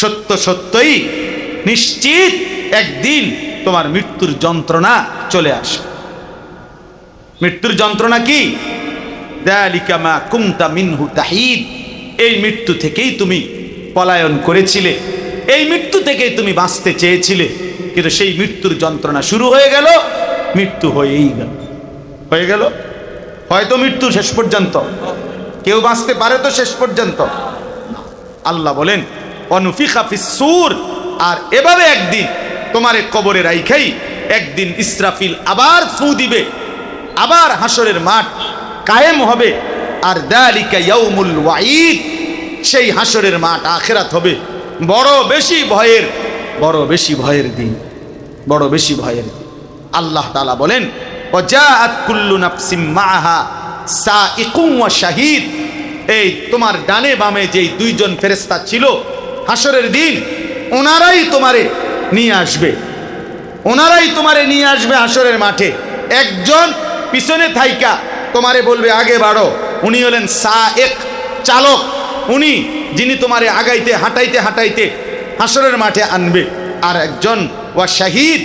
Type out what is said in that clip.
সত্য সত্যই নিশ্চিত একদিন তোমার মৃত্যুর যন্ত্রণা চলে আসে। মৃত্যুর যন্ত্রণা কি? যালিকা মা কুনতা মিনহু তাহিদ, এই মৃত্যু থেকেই তুমি পলায়ন করেছিলে, এই মৃত্যু থেকেই তুমি বাঁচতে চেয়েছিলে, কিন্তু সেই মৃত্যুর যন্ত্রণা শুরু হয়ে গেল, মৃত্যু হয়েই গেল। হয়ে গেল হয়তো মৃত্যু শেষ পর্যন্ত, কেউ বাঁচতে পারে তো শেষ পর্যন্ত? আল্লাহ বলেন অনুফিখা ফিস সূর, আর এভাবে একদিন তোমারে কবরে রাইখাই একদিন ইসরাফিল আবার ফু দিবে, আবার হাসরের মাঠ কায়েম হবে। আর যালিকা ইয়াউমুল ওয়াঈদ, সেই হাসরের মাঠ আখিরাত হবে বড় বেশি ভয়ের, বড় বেশি ভয়ের দিন, বড় বেশি ভয়ের দিন। আল্লাহ তাআলা বলেন ওয়াজাআত কুল্লু নাফসিম মাআহা সাইকুম ওয়া শাহীদ, এই তোমার ডানে বামে যেই দুইজন ফেরেশতা ছিল হাসরের দিন, ওনারাই তোমারে নিয়ে আসবে, ওনারাই তোমারে নিয়ে আসবে হাসরের মাঠে। একজন পিছনে থাইকা তোমারে বলবে আগে বাড়ো, উনি হলেন সায়েক, চালক, উনি যিনি তোমারে আগাইতে হাঁটাইতে হাঁটাইতে হাসরের মাঠে আনবে। আর একজন ওয়া শাহীদ,